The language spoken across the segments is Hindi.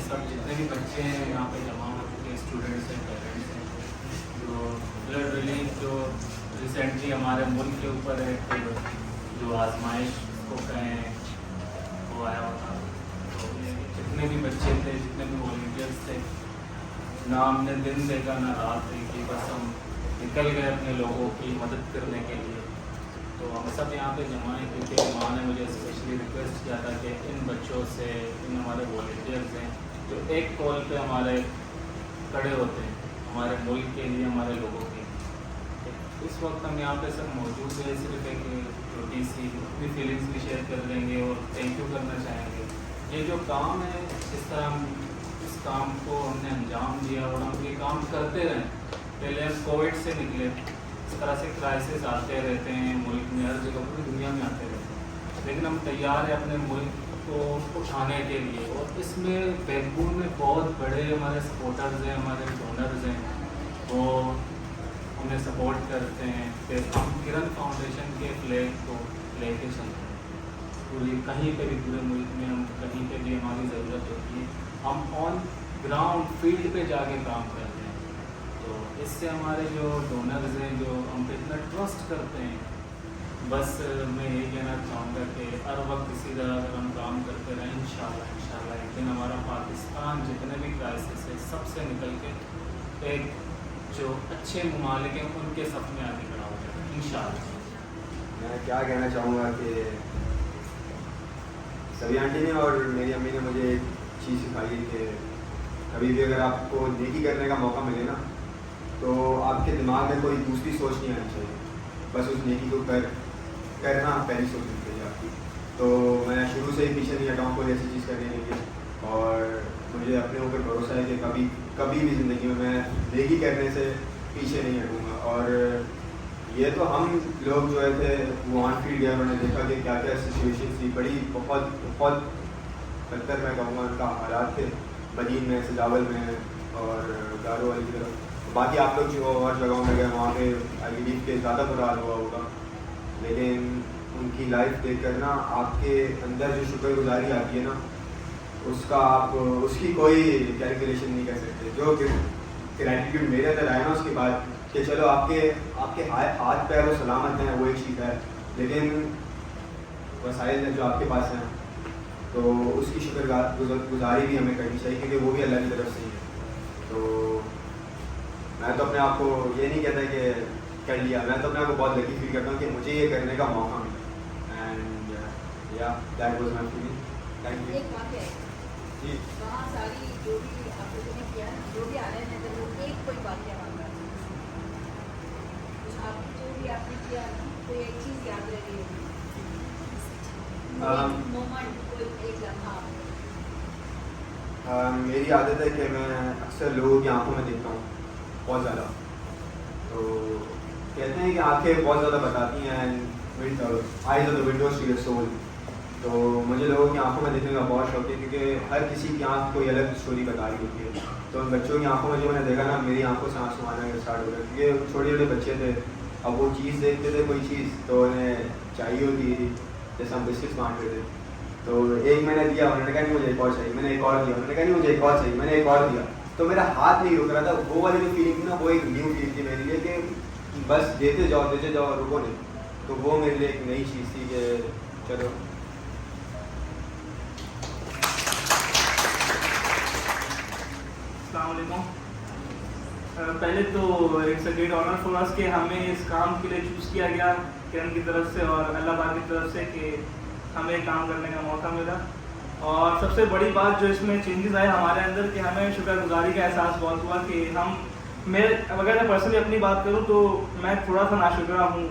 सब जितने भी बच्चे हैं यहाँ पे जमा हो चुके हैं, स्टूडेंट्स हैं, पेरेंट्स हैं, जो ब्लड रिलीफ जो रिसेंटली हमारे मुल्क के ऊपर एक जो आजमाइश को कहें वो आया होता, तो जितने भी बच्चे थे, जितने भी वॉलंटियर्स थे, ना हमने दिन देखा ना रात देखी, बस हम निकल गए अपने लोगों की मदद करने के लिए। तो हम सब यहाँ पे जमा हैं क्योंकि माँ ने मुझे स्पेशली रिक्वेस्ट किया था कि इन बच्चों से, इन हमारे वॉलंटियर्स हैं जो एक कॉल पे हमारे खड़े होते हैं हमारे मुल्क के लिए, हमारे लोगों के लिए। इस वक्त हम यहाँ पे सब मौजूद हैं, सिर्फ एक छोटी सी अपनी फीलिंग्स भी शेयर कर लेंगे और थैंक यू करना चाहेंगे। ये जो काम है, जिस तरह हम इस काम को हमने अंजाम दिया और हम ये काम करते रहें। पहले हम कोविड से निकले, इस तरह से क्राइसिस आते रहते हैं मुल्क में, हर जगह पूरी दुनिया में आते रहते हैं, लेकिन हम तैयार हैं अपने मुल्क को उठाने के लिए। और इसमें बैकबोन में बहुत बड़े हमारे सपोर्टर्स हैं, हमारे डोनर्स हैं, वो हमें सपोर्ट करते हैं। फिर हम किरण फाउंडेशन के फ्लैग को लेके चलते हैं पूरी, कहीं पे भी पूरे मुल्क में, हम कहीं पे भी हमारी ज़रूरत होती है, हम ऑन ग्राउंड फील्ड पे जाके काम करते हैं। तो इससे हमारे जो डोनर्स हैं, जो हम पे इतना ट्रस्ट करते हैं, बस मैं यही कहना चाहूँगा कि हर वक्त इसी तरह अगर हम काम करते रहें, इंशाल्लाह एक दिन हमारा पाकिस्तान जितने भी क्राइसिस है सबसे निकल के एक जो अच्छे ममालिक हैं उनके सफ में आगे खड़ा हो जाए इंशाल्लाह। मैं क्या कहना चाहूँगा कि सभी आंटी ने और मेरी अम्मी ने मुझे एक चीज़ सिखाई है कि कभी भी अगर आपको नेकी करने का मौका मिले ना, तो आपके दिमाग में कोई दूसरी सोच नहीं आनी चाहिए, बस उस नेकी को करना पहली सोच होनी चाहिए आपकी। तो मैं शुरू से ही पीछे नहीं हटाऊँ कोई ऐसी चीज़ करने के लिए, और मुझे अपने ऊपर भरोसा है कि कभी भी ज़िंदगी में मैं नेकी करने से पीछे नहीं हटूँगा। और ये तो हम लोग जो है थे वो ऑन फील्ड गए, उन्होंने देखा कि क्या क्या सिचुएशन थी, बड़ी बहुत बदतर मैं कहूँगा उनका हालात थे, बनीन में, सजावल में और गारो वाली तरफ। बाकी आप लोग जो और जगहों में गए वहाँ पे आई बिलीव के ज़्यादा बुरा हाल हुआ होगा, लेकिन उनकी लाइफ देख कर ना आपके अंदर जो शुक्रगुजारी आती है ना, उसका आप उसकी कोई कैलकुलेशन नहीं कर सकते। जो ग्रैटिट्यूड मेरे अंदर आया ना उसके बाद कि चलो आपके हाथ पैर और सलामत हैं, वो एक चीज़ है, लेकिन वसाइल जो आपके पास हैं तो उसकी शुक्रगुजारी भी हमें करनी चाहिए, क्योंकि वो भी अल्लाह की तरफ से ही है। तो मैं तो अपने आप को ये नहीं कहता कि कर लिया, मैं तो अपने आप को बहुत लकी फील करता हूँ कि मुझे ये करने का मौका मिला। एंड या that was my feeling. Thank you. एक बात है जी, वहाँ सारी जो भी आप लोगों ने किया, जो भी आ रहे हैं तो वो एक कोई बात है हमारे पास, आप जो भी आपने किया ना, कोई एक चीज़ याद रह गई होगी, मोमेंट, कोई एक लम्हा। मेरी आदत है कि मैं अक्सर लोगों की आंखों में देखता हूँ बहुत ज़्यादा। तो कहते हैं कि आंखें बहुत ज़्यादा बताती हैं, and eyes are the windows to your soul. तो मुझे लोगों की आंखों में देखने का बहुत शौक है, क्योंकि हर किसी की आंख कोई अलग स्टोरी बता रही होती है। तो उन बच्चों की आंखों में जो मैंने देखा ना, मेरी आंखों से आंसू आना स्टार्ट हो गए, क्योंकि छोटे छोटे बच्चे थे, अब वो चीज़ देखते थे कोई चीज़ तो उन्हें चाहिए होती थी, जैसे हम बिस्किट्स बांट रहे थे, तो एक मैंने दिया, उन्होंने कहा नहीं मुझे एक और चाहिए, मैंने एक और दिया, उन्होंने कहा नहीं मुझे एक और चाहिए, मैंने एक और दिया, तो मेरा हाथ नहीं रुक रहा था। वो वाली जो फीलिंग थी ना, वो एक न्यू फीलिंग थी मेरे लिए कि बस देते जाओ रुको नहीं। तो वो मेरे लिए एक नई चीज़ थी कि चलो। पहले तो it's a great honour for us कि हमें इस काम के लिए चूज़ किया गया किरण की तरफ से और अल्लाह पाक की तरफ से कि हमें काम करने का मौका मिला। और सबसे बड़ी बात जो इसमें चेंजेस आए हमारे अंदर कि हमें शुक्रगुजारी का एहसास बहुत हुआ कि मैं अगर मैं पर्सनली अपनी बात करूं तो मैं थोड़ा सा नाशुक्रा हूं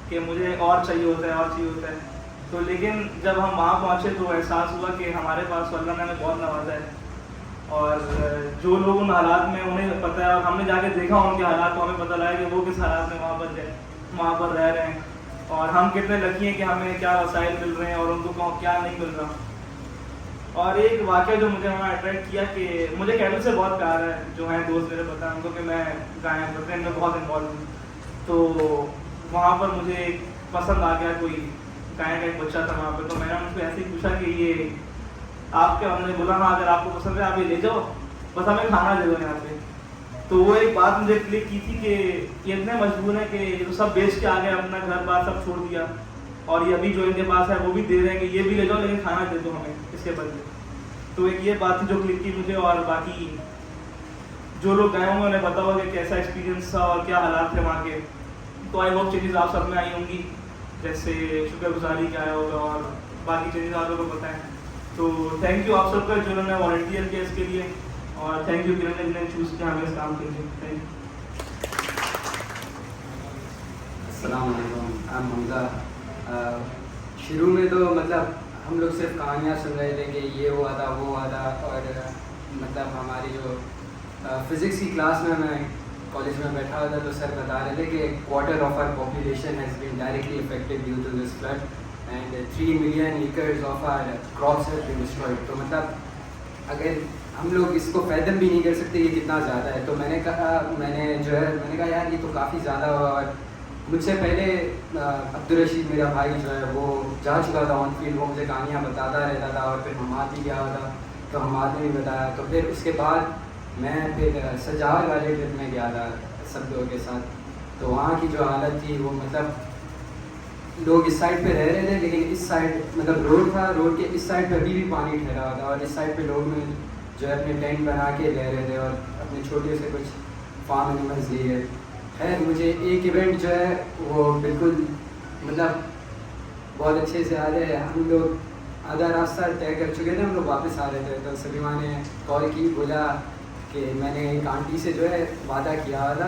कि मुझे और चाहिए होता है। तो लेकिन जब हम वहाँ पहुँचे तो एहसास हुआ कि हमारे पास अल्लाह ने हमें बहुत नवाजा है, और जो लोग उन हालात में उन्हें पता है, और हमने जाके देखा उनके हालात, तो हमें पता लगा कि वो किस हालात में वहाँ पर रह रहे हैं, और हम कितने लकी हैं कि हमें क्या वसाइल मिल रहे हैं और उनको क्या नहीं मिल रहा। और एक वाक़या जो मुझे वहाँ अट्रैक्ट किया कि मुझे कैटल से बहुत प्यार है, जो हैं दोस्त मेरे पता है उनको कि मैं गाय बकरे में बहुत इन्वॉल्व हूँ। तो वहाँ पर मुझे पसंद आ गया, कोई गाय का एक बच्चा था वहाँ पर, तो मैंने उनको ऐसे ही पूछा कि ये आपके हमने बोला हाँ अगर आपको पसंद है आप ये ले जाओ, बस हमें खाना दे दो यहाँ पे। तो वो एक बात मुझे क्लिक की थी कि ये इतने मजबूर हैं कि ये तो सब बेच के आ गए, अपना घर बार सब छोड़ दिया, और ये अभी जो इनके पास है वो भी दे रहे हैं कि ये भी ले जाओ लेकिन खाना दे दो हमें इसके बदले। तो एक ये बात थी जो क्लिक की मुझे, और बाकी जो लोग गए होंगे उन्हें पता होगा कि कैसा एक्सपीरियंस था और क्या हालात थे वहाँ के। तो आई होप चेंजेस आप सब में आई होंगी, जैसे शुक्रगुजारी क्या होगा और बाकी चेंजेस आप लोगों को पता है। तो थैंक यू आप सबका जिन्होंने वॉलंटियर किया इसके लिए, और थैंक यू किरण ने जिन्हें चूज़ किया हमें इस काम के लिए। Thank you. अस्सलाम वालेकुम, आई एम हमजा। शुरू में तो मतलब हम लोग सिर्फ कहानियाँ सुन रहे थे कि ये हुआ था वो हुआ था, और मतलब हमारी जो फिज़िक्स की क्लास में मैं कॉलेज में बैठा हुआ था तो सर बता रहे थे कि quarter of our population has been directly affected due to this flood and 3 million acres of our crops have been destroyed. तो मतलब अगर हम लोग इसको फैदम भी नहीं कर सकते ये कितना ज़्यादा है। तो मैंने कहा यार ये तो काफ़ी ज़्यादा हुआ। और मुझसे पहले अब्दुल रशीद मेरा भाई जो है वो जा चुका था ऑन फील्ड, वो मुझे कहानियाँ बताता रहता था, और फिर हमाद भी गया था तो हमाद ने भी बताया। तो फिर उसके बाद मैं फिर सजावल वाले ट्रिप में गया था सब लोगों के साथ। तो वहाँ की जो हालत थी वो मतलब लोग इस साइड पे रह रहे थे, लेकिन इस साइड मतलब रोड था, रोड के इस साइड पे अभी भी पानी ठहरा हुआ था, और इस साइड पे लोग जो है अपने टेंट बना के रह रहे थे और अपने छोटे से कुछ फार्म एनिमल्स लिए। खैर मुझे एक इवेंट जो है वो बिल्कुल मतलब बहुत अच्छे से याद है। हम लोग आधा रास्ता तय कर चुके थे, हम लोग वापस आ रहे थे, तो सलीमा ने कॉल की, बोला कि मैंने एक आंटी से जो है वादा किया हुआ था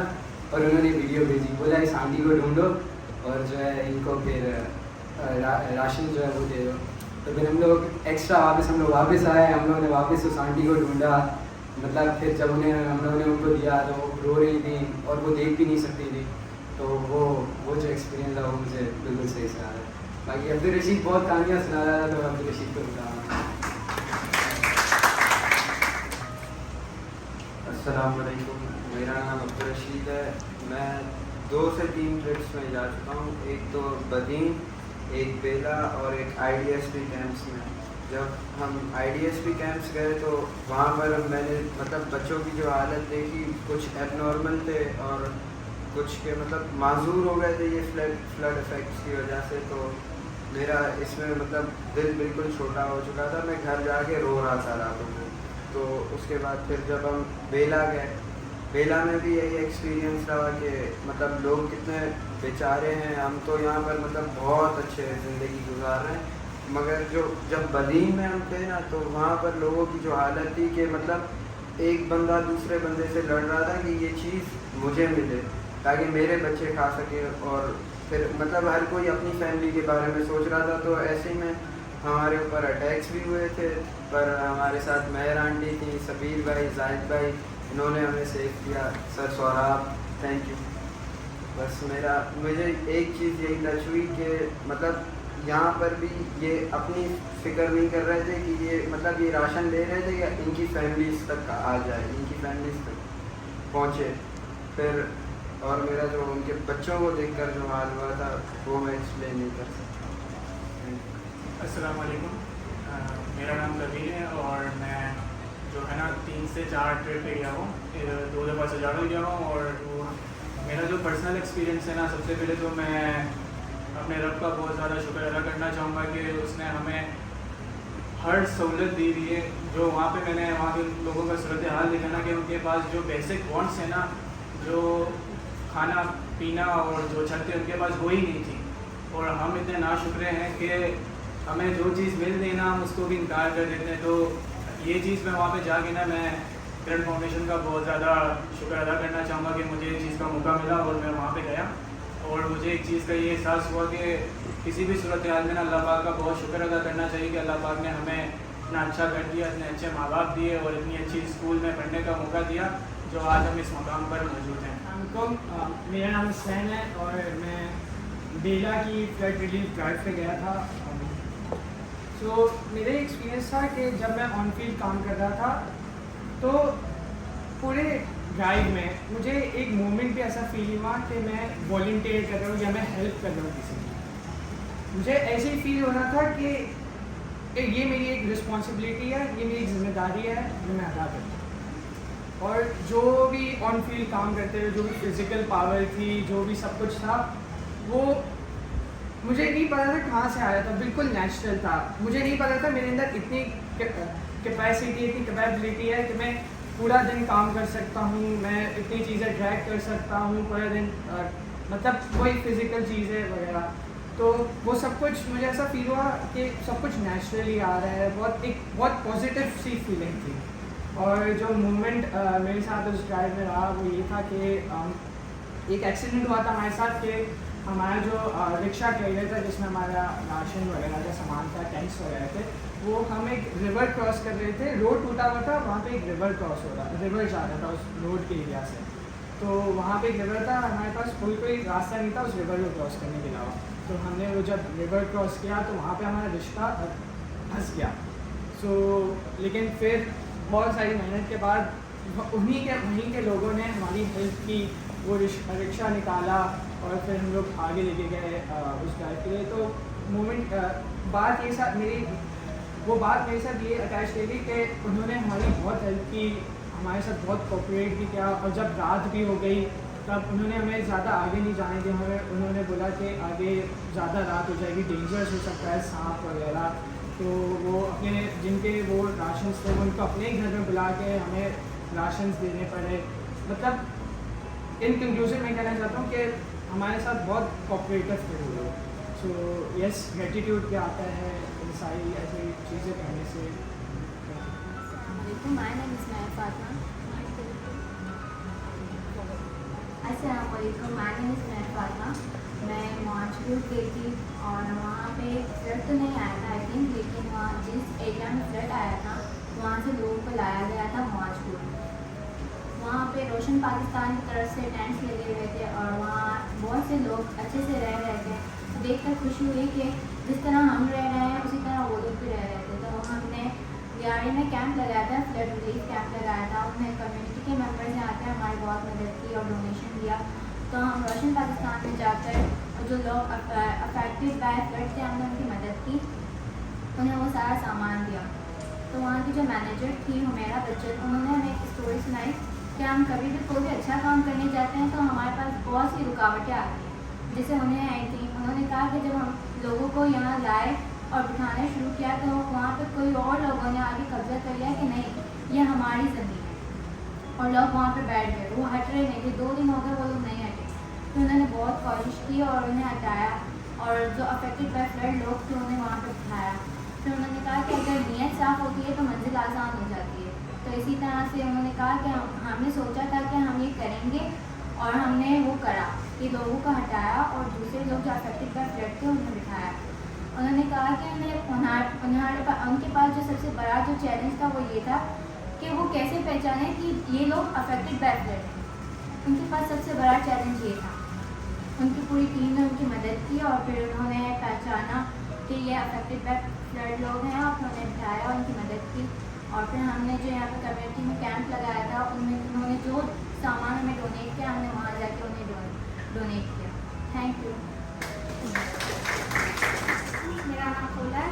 और उन्होंने वीडियो भेजी, बोला इस आंटी को ढूंढो और जो है इनको फिर राशन जो है वो दे दो। तो फिर हम लोग एक्स्ट्रा हम लोग वापस आए, हम लोगों ने वापस उस आंटी को ढूंढा। मतलब फिर जब हम लोगों ने उनको दिया तो वो रो रही थी और वो देख भी नहीं सकती थी। तो वो जो एक्सपीरियंस था वो मुझे बिल्कुल सही से आ रहा है। बाकी अब्दुल रशीद बहुत कहानियाँ सुना रहा था, तो अब्दुल रशीद को बताना। अस्सलाम वालेकुम, मेरा नाम अब्दुल रशीद है। मैं 2 से 3 ट्रिप्स में जा चुका हूँ, एक तो बदीन, एक बेला और एक IDSP कैंप्स में। जब हम IDSP कैंप्स गए तो वहाँ पर मैंने मतलब बच्चों की जो हालत देखी, कुछ एबनॉर्मल थे और कुछ के मतलब माजूर हो गए थे ये फ्लड इफेक्ट्स की वजह से। तो मेरा इसमें मतलब दिल बिल्कुल छोटा हो चुका था, मैं घर जाके रो रहा था रातों को। तो उसके बाद फिर जब हम बेला गए, बेला में भी यही एक्सपीरियंस रहा कि मतलब लोग कितने बेचारे हैं। हम तो यहाँ पर मतलब बहुत अच्छे ज़िंदगी गुजार रहे हैं, मगर जब बदीन में हम थे ना तो वहाँ पर लोगों की जो हालत थी कि मतलब एक बंदा दूसरे बंदे से लड़ रहा था कि ये चीज़ मुझे मिले ताकि मेरे बच्चे खा सके, और फिर मतलब हर कोई अपनी फैमिली के बारे में सोच रहा था। तो ऐसे में हमारे ऊपर अटैक्स भी हुए थे, पर हमारे साथ मेहर आंटी थी, सबीर भाई, जाहिद भाई, इन्होंने हमें सेव किया। Sir Saurabh, thank you. बस मुझे एक चीज़ यही टच हुई कि मतलब यहाँ पर भी ये अपनी फ़िक्र नहीं कर रहे थे कि ये मतलब ये राशन ले रहे थे या इनकी फैमिलीज तक आ जाए, इनकी फैमिलीज तक पहुँचे। फिर और मेरा जो उनके बच्चों को देखकर जो हाल हुआ था वो मैं एक्सप्लेन नहीं कर सकता। अस्सलाम वालेकुम, मेरा नाम कबीर है और मैं जो है ना 3 से 4 ट्रिप पे गया हूँ, 2 दफ़ा सजावल गया हूँ। और मेरा जो पर्सनल एक्सपीरियंस है ना, सबसे पहले तो मैं अपने रब का बहुत ज़्यादा शुक्र अदा करना चाहूँगा कि उसने हमें हर सहूलत दी हुई है। जो वहाँ पे मैंने वहाँ के लोगों का सूरत हाल देखा ना कि उनके पास जो बेसिक वांट्स है ना, जो खाना पीना और जो छत है उनके पास वो ही नहीं थी। और हम इतने नाशुक्र हैं कि हमें जो चीज़ मिल गई ना हम उसको भी इनकार कर देते हैं। तो ये चीज़ मैं वहाँ पे जाके ना मैं किरण फाउंडेशन का बहुत ज़्यादा शुक्र अदा करना चाहूँगा कि मुझे इस चीज़ का मौका मिला और मैं वहाँ पे गया। और मुझे एक चीज़ का ये एहसास हुआ कि किसी भी सूरत हाल में ना अल्लाह पाक का बहुत शुक्र अदा करना चाहिए कि अल्लाह पाक ने हमें इतना अच्छा कर दिया, इतने अच्छे माँ बाप दिए और इतनी अच्छी स्कूल में पढ़ने का मौका दिया जो आज हम इस मुकाम पर मौजूद हैं। मेरा नाम हुसैन है और मैं बेला की फ्लड रिलीफ ड्राइव पे गया था। तो मेरा एक्सपीरियंस था कि जब मैं ऑन फील्ड काम कर रहा था तो पूरे ड्राइव में मुझे एक मोमेंट पे ऐसा फील हुआ कि मैं वॉलंटियर कर रहा हूँ या मैं हेल्प कर रहा हूँ किसी की। मुझे ऐसे ही फील हो रहा था कि ये मेरी एक रिस्पॉन्सिबिलिटी है, ये मेरी जिम्मेदारी है जो मैं अदा करता हूँ। और जो भी ऑन फील्ड काम करते हुए जो भी फिज़िकल पावर थी, जो भी सब कुछ था, वो मुझे नहीं पता था कहाँ से आया था, बिल्कुल नेचुरल था। मुझे नहीं पता था मेरे अंदर इतनी कैपेसिटी, इतनी कैपेबिलिटी है कि मैं पूरा दिन काम कर सकता हूँ, मैं इतनी चीज़ें ड्रैग कर सकता हूँ पूरा दिन, मतलब कोई फिज़िकल चीज़ें वगैरह। तो वो सब कुछ मुझे ऐसा फील हुआ कि सब कुछ नेचुरली आ रहा है, बहुत पॉजिटिव सी फीलिंग थी। और जो मूवमेंट मेरे साथ उस ड्राइव में रहा वो ये था कि एक एक्सीडेंट हुआ था हमारे साथ कि हमारा जो रिक्शा कैरियर था जिसमें हमारा राशन वगैरह का सामान था, टेंट्स वगैरह थे, वो हम एक रिवर क्रॉस कर रहे थे। रोड टूटा हुआ था, वहाँ पे एक रिवर क्रॉस हो रहा, रिवर जा रहा था उस रोड के एरिया से। तो वहाँ पे एक रिवर था, हमारे पास कोई रास्ता नहीं था उस रिवर को क्रॉस करने के अलावा। तो हमने वो जब रिवर क्रॉस किया तो वहाँ पे हमारा रिश्ता फंस गया। लेकिन फिर बहुत सारी मेहनत के बाद वहीं के लोगों ने हमारी हेल्प की, वो रिक्शा निकाला और फिर हम लोग आगे लेके गए उस ड्राइव के लिए। तो मोमेंट बात ये साथ मेरे साथ ये अटैच रही थी कि उन्होंने हमारी बहुत हेल्प की, हमारे साथ बहुत कोऑपरेट भी किया। और जब रात भी हो गई तब उन्होंने हमें ज़्यादा आगे नहीं जाने दिया। हमें उन्होंने बोला कि आगे ज़्यादा रात हो जाएगी, डेंजरस हो सकता है, सांप वगैरह। तो वो अपने जिनके वो राशन थे वो उनको अपने ही घर में बुला के हमें राशन देने पड़े। मतलब इन कंक्लूजन मैं कहना चाहता हूँ कि हमारे साथ बहुत कोऑपरेटिव थे वो लोग। सो यस, ग्रेटिट्यूड क्या आता है इन सारी ऐसी चीज़ें करने से। My name is Maya Fatma. अस्सलामुअलैकुम, my name is Maya Fatma. मैं मौजूद गई थी और वहाँ पे फ्लड तो नहीं आया था आई थिंक, लेकिन वहाँ जिस एरिया में फ्लड आया था वहाँ से लोगों को लाया गया था मौजूद। वहाँ पे रोशन पाकिस्तान की तरफ से टेंट्स लगे हुए थे और वहाँ बहुत से लोग अच्छे से रह रहे थे। तो देखकर खुशी हुई कि जिस तरह हम रह रहे हैं उसी तरह वो लोग भी रह रहे थे। तो हमने यारी में कैंप लगाया था, फ्लड रिलीफ कैंप लगाया था। उसमें कम्युनिटी के मेंबर्स यहाँ आकर हमारी बहुत मदद की और डोनेशन दिया। तो हम रोशन पाकिस्तान में जाकर जो लोग अफेक्टेड बाय फ्लड थे हमने उनकी मदद की, उन्हें वो सारा सामान दिया। तो वहाँ की जो मैनेजर थी हुमैरा बच्चन, उन्होंने हमें एक स्टोरी सुनाई कि हम कभी भी कोई भी अच्छा काम करने जाते हैं तो हमारे पास बहुत सी रुकावटें आती हैं। जैसे उन्हें आई थी, उन्होंने कहा कि जब हम लोगों को यहाँ लाए और बिठाना शुरू किया तो वहाँ पर कोई और लोगों ने आगे कब्जा कर लिया कि नहीं ये हमारी ज़मीन है, और लोग वहाँ पे बैठ गए, वो हट रहे नहीं थे। 2 दिन हो गए वो लोग नहीं हटे। तो उन्होंने बहुत कोशिश की और उन्हें हटाया, और जो अफेक्टेड बाय फ्लड लोग थे उन्हें वहाँ पे बिठाया। फिर उन्होंने कहा कि अगर नीयत साफ़ होती है तो मंजिल आसान हो जाती है। तो इसी तरह से उन्होंने कहा कि हमने सोचा था कि हम ये करेंगे और हमने वो करा कि लोगों को हटाया और दूसरे लोग जो अफेक्टेड बाय फ्लड थे उन्हें बिठाया। उन्होंने कहा कि उनके पास जो सबसे बड़ा जो चैलेंज था वो ये था कि वो कैसे पहचाने कि ये लोग अफेक्टेड बाय फ्लड हैं। उनके पास सबसे बड़ा चैलेंज ये था। उनकी पूरी टीम ने उनकी मदद की और फिर उन्होंने पहचाना कि ये अफेक्टेड बाय फ्लड लोग हैं और उन्होंने बिठाया, उनकी मदद की। और फिर हमने जो यहाँ पर कम्युनिटी में कैंप लगाया था उनमें उन्होंने जो सामान हमें डोनेट किया हमने वहाँ जाके उन्हें डोनेट किया। Thank you. मेरा नाम फूला है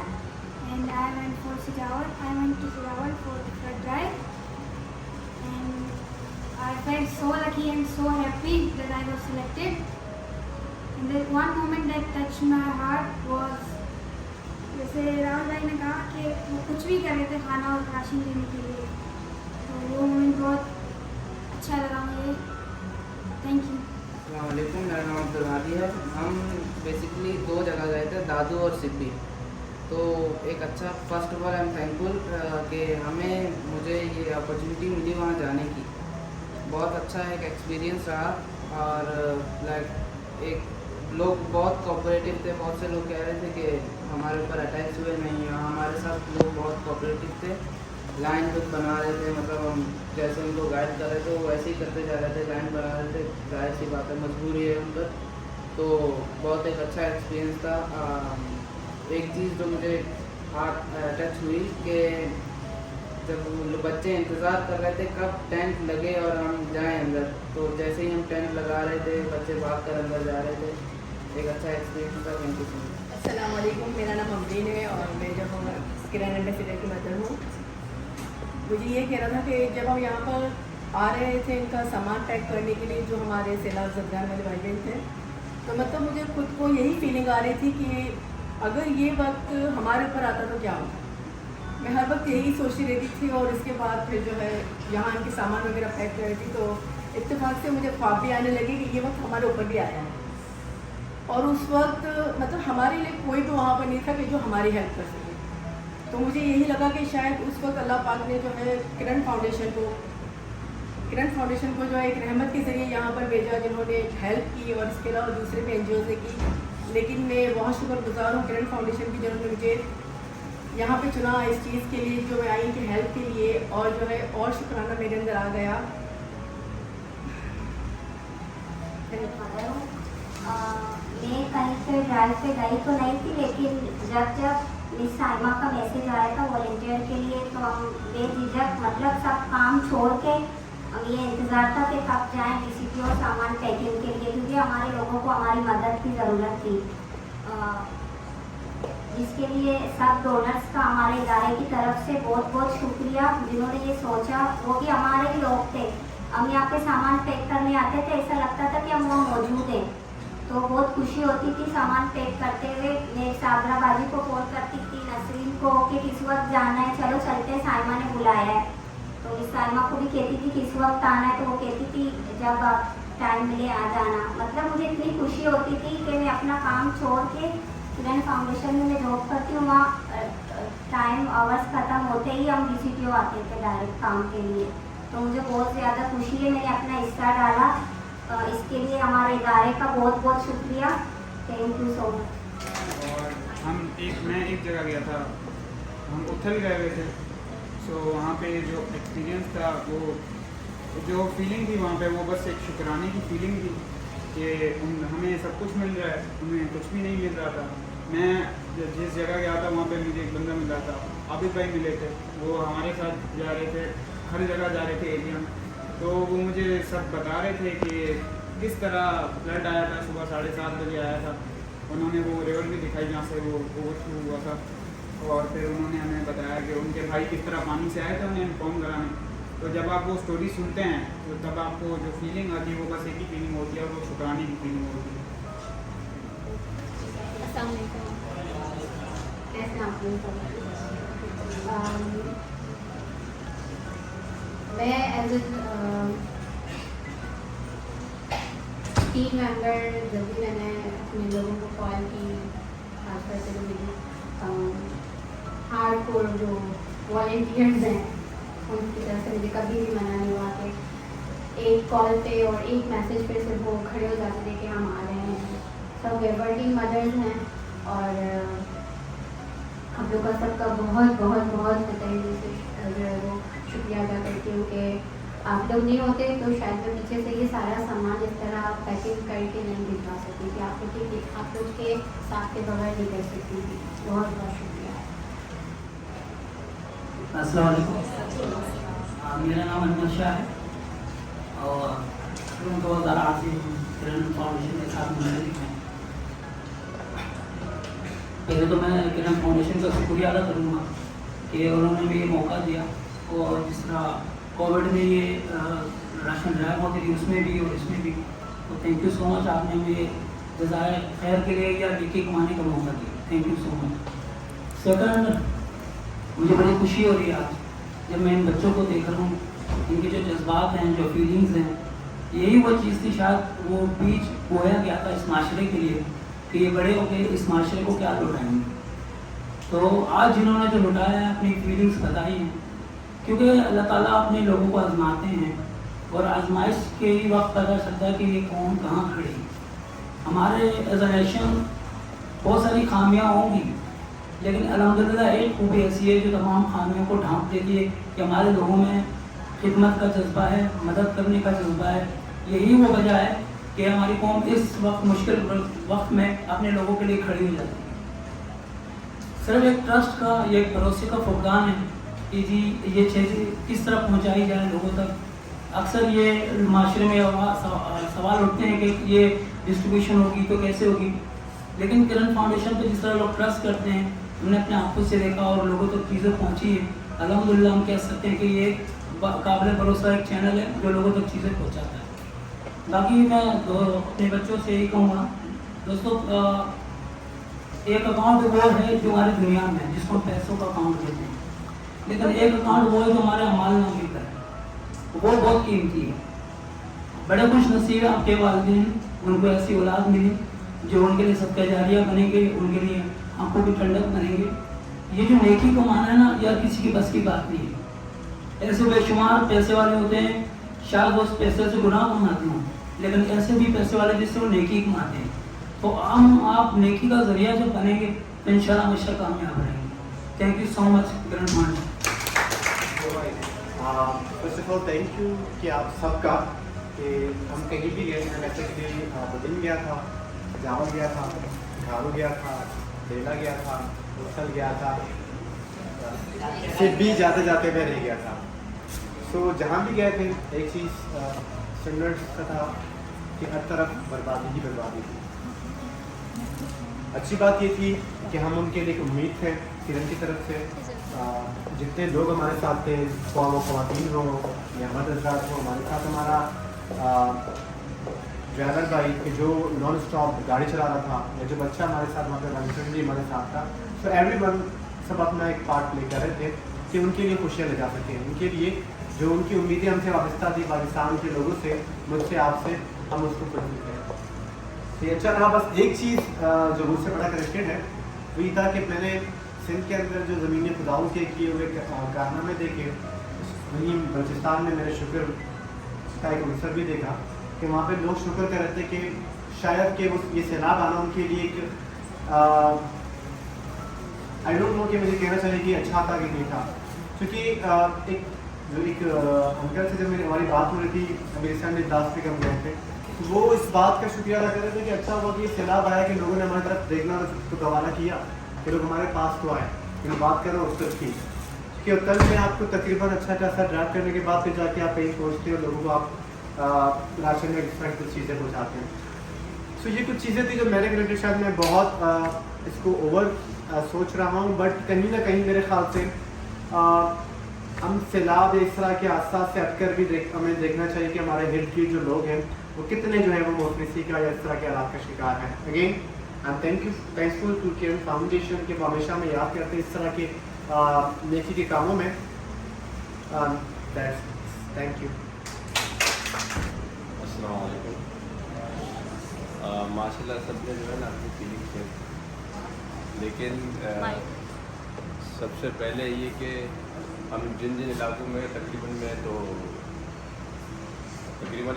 and I went for Sujawal. I went to Sujawal for the flood drive and I felt so lucky and so happy that I was selected. And the one moment that touched my heart was, जैसे राहुल भाई ने कहा कि वो कुछ भी कर रहे थे खाना और राशन देने के लिए, तो वो मोमेंट बहुत अच्छा लगा मुझे। Thank you. अस्सलामुअलैकुम, मेरा नाम अब्दुल हादी है। हम बेसिकली 2 जगह गए थे, दादू और सिब्बी। तो एक अच्छा, first of all I am thankful कि मुझे ये अपॉर्चुनिटी मिली वहाँ जाने की। बहुत अच्छा एक एक्सपीरियंस रहा और लाइक एक लोग बहुत कोऑपरेटिव थे। बहुत से लोग कह रहे थे कि हमारे ऊपर अटैक्स हुए, नहीं, हमारे साथ लोग बहुत कोऑपरेटिव थे। लाइन खुद बना रहे थे, मतलब हम जैसे उनको गाइड कर रहे थे वो वैसे ही करते जा रहे थे, लाइन बना रहे थे। जाहिर सी बात है, मजबूरी है उन पर। तो बहुत एक अच्छा एक्सपीरियंस था। एक चीज़ जो मुझे हार्ट टच हुई कि जब बच्चे इंतज़ार कर रहे थे कब टेंट लगे और हम जाएं अंदर, तो जैसे ही हम टेंट लगा रहे थे बच्चे भाग कर अंदर जा रहे थे। एक अच्छा एक्सपीरियंस था। Thank you so much. अस्सलाम वालेकुम, मेरा नाम अमरीन है और मैं जो किरण एम्बेसडर की मदर हूँ। मुझे ये कहना था कि जब हम यहाँ पर आ रहे थे इनका सामान पैक करने के लिए, जो हमारे सैलाब ज़दगान वाले भाई थे, तो मतलब मुझे खुद को यही फीलिंग आ रही थी कि अगर ये वक्त हमारे ऊपर आता तो क्या होता। मैं हर वक्त यही सोचती रहती थी और इसके बाद फिर जो है यहाँ इनके सामान वगैरह पैक कर रही थी, तो इत्तेफाक से मुझे ख्वाब भी आने लगे कि ये वक्त हमारे ऊपर भी आया है। और उस वक्त मतलब हमारे लिए कोई भी वहाँ पर नहीं था कि जो हमारी हेल्प कर सके। तो मुझे यही लगा कि शायद उस वक्त अल्लाह पाक ने जो है किरण फाउंडेशन को जो है एक रहमत के ज़रिए यहाँ पर भेजा, जिन्होंने हेल्प की और इसके अलावा दूसरे भी NGO ने की। लेकिन मैं बहुत शुक्रगुजार हूँ किरण फाउंडेशन की, जिन्होंने मुझे यहाँ पे चुना इस चीज़ के लिए, जो मैं आई कि हेल्प के लिए, और जो है और शुक्राना मेरे अंदर आ गया। मैं कहीं पे ड्राइव पे गई तो नहीं थी, लेकिन जब मिस साइमा का मैसेज आया था वॉलंटियर के लिए, तो हम बेझिझक मतलब सब काम छोड़ के हम ये इंतज़ार था कि कब जाएँ DCP और सामान पैकिंग के लिए, क्योंकि हमारे लोगों को हमारी मदद की ज़रूरत थी, जिसके लिए सब डोनर्स का हमारे इदारे की तरफ से बहुत बहुत शुक्रिया, जिन्होंने ये सोचा। वो भी हमारे ही लोग थे। हम यहाँ पे सामान पैक करने आते थे, ऐसा लगता था कि हम वहाँ मौजूद हैं, तो बहुत खुशी होती थी सामान पैक करते हुए। मैं साबरा बाजी को कॉल करती थी, नसरीन को, कि किस वक्त जाना है, चलो चलते हैं, साइमा ने बुलाया है। तो मिस साइमा को भी कहती थी किस वक्त आना है, तो वो कहती थी जब आप टाइम मिले आ जाना। मतलब मुझे इतनी खुशी होती थी कि मैं अपना काम छोड़ के किरण फाउंडेशन में मैं जॉब करती हूँ, वहाँ टाइम आवर्स ख़त्म होते ही हम DCPO आते थे डायरेक्ट काम के लिए। तो मुझे बहुत ज़्यादा खुशी है, मैंने अपना हिस्सा डाला। इसके लिए हमारे इदारे का बहुत बहुत शुक्रिया। Thank you so much. और मैं एक जगह गया था, हम उथल गए हुए थे। सो वहाँ पे जो एक्सपीरियंस था, वो जो फीलिंग थी वहाँ पे, वो बस एक शुक्राने की फीलिंग थी कि हमें सब कुछ मिल रहा है, उन्हें कुछ भी नहीं मिल रहा था। मैं जिस जगह गया था वहाँ पे मुझे एक बंदा मिला था, आबिद भाई मिले थे, वो हमारे साथ जा रहे थे, हर जगह जा रहे थे एरिया में। तो वो मुझे सब बता रहे थे कि किस तरह फ्लड आया था, सुबह 7:30 बजे आया था। उन्होंने वो रिवर भी दिखाई जहाँ से वो ओवरफ्लो हुआ था, और फिर उन्होंने हमें बताया कि उनके भाई किस तरह पानी से आए थे उन्हें इन्फॉर्म कराने। तो जब आप वो स्टोरी सुनते हैं तो तब आपको जो फीलिंग आती है वो बस एक ही फीलिंग होती है, और वो शुक्राने की फीलिंग होती है। मैं एज ए टीम मेंबर जब भी मैंने अपने लोगों को कॉल की, खासकर से जो मेरी हार्डकोर जो वॉलंटियर्स हैं उनकी तरफ से मुझे कभी भी मना नहीं हुआ कि एक कॉल पे और एक मैसेज पे सिर्फ वो खड़े हो जाते थे कि हम आ रहे हैं। सब वर्किंग मदर्स हैं और हम लोग का सबका बहुत बहुत बहुत बताइए जो है वो शुक्रिया अदा करती हूँ कि आप लोग नहीं होते तो शायद मैं पीछे से ये सारा सामान इस तरह पैकिंग करके नहीं भिजवा सकती थी, आप लोग के साथ के बगैर नहीं कर सकती थी। बहुत बहुत शुक्रिया। अस्सलाम वालेकुम, मेरा नाम अनवर शाह है और 2008 से किरण फाउंडेशन के साथ मुंसलिक हैं। पहले तो मैं किरण फाउंडेशन का शुक्रिया अदा करूँगा कि उन्होंने मुझे मौका दिया, और जिस तरह कोविड में ये राशन ड्राइव होती थी उसमें भी और इसमें भी, तो थैंक यू सो मच। आपने मुझे जज़ाए खैर के लिए या नेकी कमाने का मौका दिया, thank you so much. Second, मुझे बड़ी खुशी हो रही है आज जब मैं इन बच्चों को देख रहा हूँ, इनके जो जज्बात हैं, जो फीलिंग्स हैं, यही वो चीज़ थी, शायद वो बीज बोया गया था इस माशरे के लिए कि ये बड़े होकर इस माशरे को क्या लुटाएंगे। तो आज जिन्होंने जो लुटाया है, अपनी फीलिंग्स बताई हैं, क्योंकि अल्लाह ताला अपने लोगों को आजमाते हैं और आजमाइश के ही वक्त पता चलता है कि ये कौन कहाँ खड़े हैं। हमारे एज अ नेशन बहुत सारी खामियाँ होंगी, लेकिन अल्हम्दुलिल्लाह एक खूबी ऐसी है जो तमाम खामियों को ढांप देती है कि हमारे लोगों में खिदमत का जज्बा है, मदद करने का जज्बा है। यही वो वजह है कि हमारी कौम इस वक्त मुश्किल वक्त में अपने लोगों के लिए खड़ी हो जाती है। सिर्फ एक ट्रस्ट का, ये एक भरोसे का फुकदान है कि जी ये चीज़ें किस तरह पहुंचाई जाए लोगों तक। अक्सर ये माशरे में सवाल उठते हैं कि ये डिस्ट्रीब्यूशन होगी तो कैसे होगी। लेकिन किरण फाउंडेशन पे जिस तरह लोग ट्रस्ट करते हैं, हमने अपने आंखों से देखा और लोगों तक चीज़ें पहुँची है, अल्हम्दुलिल्लाह हम कह सकते हैं कि ये काबिल भरोसा एक चैनल है जो लोगों तक चीज़ें पहुँचाता है। बाकी मैं अपने बच्चों से यही कहूँगा दोस्तों, एक अकाउंट वो है जो हमारी दुनिया में है जिसको हम पैसों का अकाउंट कहते हैं, लेकिन एक अकाउंट वो है जो हमारे अमाल नामी का है, वो बहुत कीमती है। बड़े खुश नसीब है आपके वालिदैन, उनको ऐसी औलाद मिली जो उनके लिए सबका जारिया बनेंगे, उनके लिए आंखों की ठंडक बनेंगे। ये जो नेकी को माना है ना, यार किसी की बस की बात नहीं है। ऐसे बेशुमार पैसे वाले होते हैं, शायद वो उस पैसे से गुनाह कमाते हों, लेकिन ऐसे भी पैसे वाले जिससे वो नेकी कमाते हैं। तो आप नेकी का जरिया जब बनेंगे तो इंशाल्लाह हमेशा कामयाब रहेंगे। थैंक यू सो मच किरण मान। First of all thank you कि आप सबका कि हम कहीं भी गए, मैं जैसे कि बदिन गया था, जावल गया था, घारू गया था, बेला गया था, उसल गया था, सिर्फ भी जाते जाते मैं रह गया था। सो जहाँ भी गए थे एक चीज़ स्टैंडर्ड का था कि हर तरफ बर्बादी ही बर्बादी थी। अच्छी बात ये थी कि हम उनके लिए एक उम्मीद थे किरण की तरफ से। जितने लोग हमारे साथ थे, वो ख़वातीन हो या मर्द हज़रात हो, हमारे साथ हमारा ड्राइवर भाई कि जो नॉन स्टॉप गाड़ी चला रहा था, या जो बच्चा हमारे साथ वहाँ पर भी हमारे साथ था। सो एवरीवन सब अपना एक पार्ट प्ले कर रहे थे कि उनके लिए खुशियाँ ले जा सकें, उनके लिए जो उनकी उम्मीदें हमसे वाबस्ता थी पाकिस्तान के लोगों से, मुझसे, आपसे, हम उसको फुलफिल करें। तो अच्छा रहा। बस एक चीज़ जो मुझसे बड़ा कनेक्टेड है वो ये था कि मैंने सिंध के अंदर जो ज़मीनी खुदाओं के किए हुए कारनामे देखे, वहीं बलूचिस्तान में मैंने शुक्र का एक अवसर भी देखा कि वहाँ पे लोग शुक्र कर रहे थे कि शायद कि वो ये सैलाब आना उनके लिए एक आई डोंट नो कि मुझे कहना चाहिए कि अच्छा था कि नहीं था, क्योंकि एक अंकल से जब मेरी हमारी बात हो रही थी अभी रिसेंटली दास पे हम गए थे, तो वो इस बात का शुक्रिया अदा कर रहे थे कि अच्छा हुआ कि ये सैलाब आया कि लोगों ने हमारी तरफ देखना और उसको गवारा किया कि लोग हमारे पास तो आए। मैं बात कर रहा हूँ उस तरफ की कि कल में आपको तकरीबन अच्छा खासा ड्राइव करने के बाद फिर जाके आप कहीं पहुँचते हो, लोगों को आप राशन में डिफरेंट कुछ चीज़ें पहुँचाते हैं। सो ये कुछ चीज़ें थी जो मैंने कनेक्टेड, शायद मैं बहुत इसको ओवर सोच रहा हूँ, बट कहीं ना कहीं मेरे ख्याल से हम सैलाब इस तरह के हादसा से हटकर भी हमें देखना चाहिए कि हमारे हिट की जो लोग हैं वो कितने जो है वो मौसमी का या इस तरह के हालात का शिकार हैं। Again I am thankful to Kiran foundation के हमेशा में याद करते हैं इस तरह के नेकी के कामों में। Thank you. अस्सलाम वालेकुम। माशाल्लाह सबने जो है ना अपनी फीलिंग शेयर, लेकिन सबसे पहले ये कि हम जिन जिन इलाकों में तकरीबन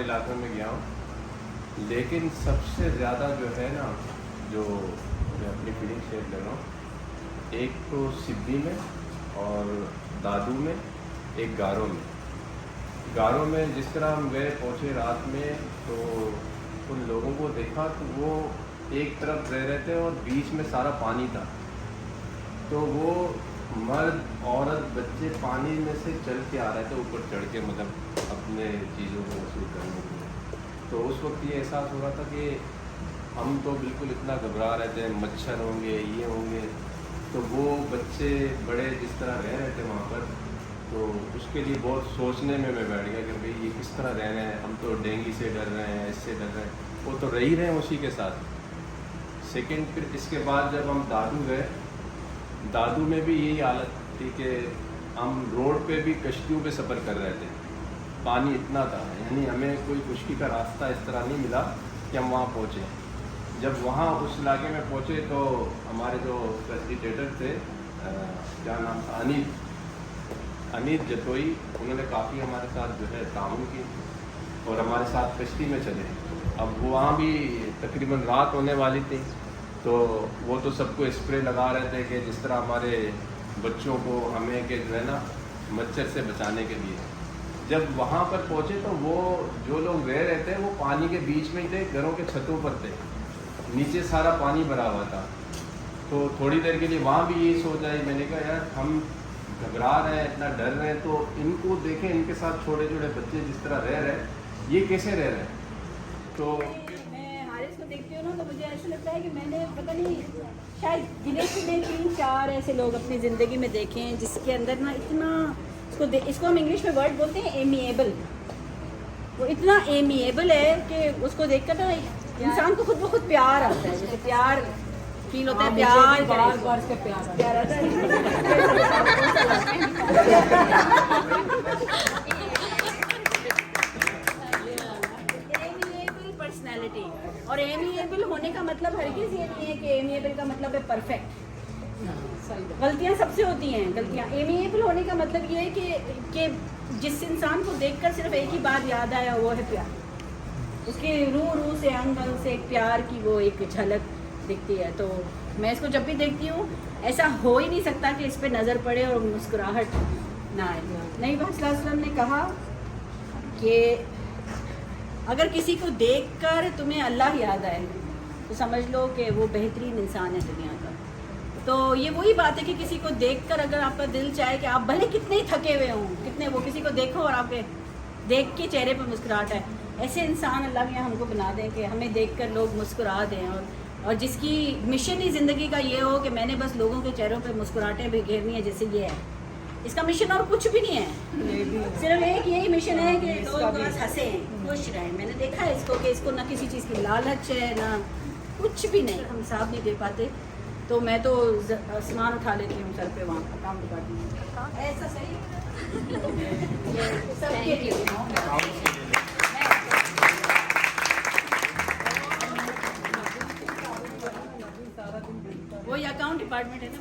इलाकों में गया हूँ, लेकिन सबसे ज़्यादा जो है ना जो मैं अपनी फीलिंग शेयर कर रहा हूँ, एक तो सिब्बी में और दादू में, एक गारों में जिस तरह हम गए पहुँचे रात में, तो उन लोगों को देखा तो वो एक तरफ रह रहे थे और बीच में सारा पानी था, तो वो मर्द औरत बच्चे पानी में से चल के आ रहे थे ऊपर चढ़ के, मतलब अपने चीज़ों को वसूल करने के लिए। तो उस वक्त ये एहसास हो रहा था कि हम तो बिल्कुल इतना घबरा रहे थे, मच्छर होंगे, ये होंगे, तो वो बच्चे बड़े जिस तरह रह रहे थे वहाँ पर, तो उसके लिए बहुत सोचने में मैं बैठ गया कि भाई ये किस तरह रह रहे हैं, हम तो डेंगू से डर रहे हैं, इससे डर रहे हैं, वो तो रह ही रहे हैं उसी के साथ। सेकेंड, फिर इसके बाद जब हम दादू गए, दादू में भी यही हालत थी कि हम रोड पे भी कश्तियों पे सफ़र कर रहे थे, पानी इतना था, यानी हमें कोई खुशकी का रास्ता इस तरह नहीं मिला कि हम वहाँ पहुँचे। जब वहाँ उस इलाके में पहुँचे तो हमारे जो फैसिलिटेटर थे, क्या नाम था, अनीत जतोई, उन्होंने काफ़ी हमारे साथ जो है ताउन की और हमारे साथ कश्ती में चले। अब वहाँ भी तकरीबन रात होने वाली थी, तो वो तो सबको स्प्रे लगा रहे थे कि जिस तरह हमारे बच्चों को हमें के जो है ना मच्छर से बचाने के लिए। जब वहाँ पर पहुँचे तो वो जो लोग रह रहे थे वो पानी के बीच में ही थे, घरों के छतों पर थे, नीचे सारा पानी भरा हुआ था। तो थोड़ी देर के लिए वहाँ भी यही सोच आई, मैंने कहा यार हम घबरा रहे हैं, इतना डर रहे हैं, तो इनको देखें, इनके साथ छोटे छोटे बच्चे जिस तरह रह रहे हैं, ये कैसे रह रहे हैं। तो मैं हारिस को देखती हूँ हूँ ना तो मुझे ऐसा लगता है कि मैंने पता नहीं शायद गिने चुने 3-4 ऐसे लोग अपनी ज़िंदगी में देखे हैं जिसके अंदर ना इतना इसको हम इंग्लिश में वर्ड बोलते हैं एमिएबल। वो इतना एमिएबल है कि उसको देखकर ना इंसान को खुद ब खुद प्यार आता है, जैसे प्यार फील होता है, प्यार बार से प्यार आता है। पर्सनैलिटी और एमिएबल होने का मतलब हरगिज़ ये नहीं है कि एमिएबल का मतलब है परफेक्ट। गलतियाँ सबसे होती हैं, गलतियाँ। एमिएबल होने का मतलब ये है कि जिस इंसान को देखकर सिर्फ एक ही बात याद आया वो है प्यार। उसके रूह से अंग से एक प्यार की वो एक झलक दिखती है। तो मैं इसको जब भी देखती हूँ ऐसा हो ही नहीं सकता कि इस पर नज़र पड़े और मुस्कुराहट ना आए। नबी सल्लल्लाहु अलैहि वसल्लम ने कहा कि अगर किसी को देखकर तुम्हें अल्लाह याद आए तो समझ लो कि वो बेहतरीन इंसान है दुनिया का। तो ये वही बात है कि किसी को देखकर अगर आपका दिल चाहे कि आप भले कितने ही थके हुए हों, कितने वो किसी को देखो और आपके देख के चेहरे पर मुस्कुराहट है, ऐसे इंसान अल्लाह के हमको बना दें कि हमें देखकर लोग मुस्कुरा दें। और जिसकी मिशन ही ज़िंदगी का ये हो कि मैंने बस लोगों के चेहरों पे मुस्कुराहटें बिखेरनी है, जैसे ये है। इसका मिशन और कुछ भी नहीं है, सिर्फ एक यही मिशन है कि लोग बस हंसें, खुश रहें। मैंने देखा है इसको कि इसको ना किसी चीज़ की लालच है, ना कुछ भी नहीं, हम हिसाब नहीं दे पाते। तो मैं तो आसमान उठा लेती हूँ सर पे, वहाँ का काम करती हूँ। ऐसा सही सबके लिए वो अकाउंट डिपार्टमेंट है ना,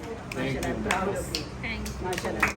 माशाल्लाह।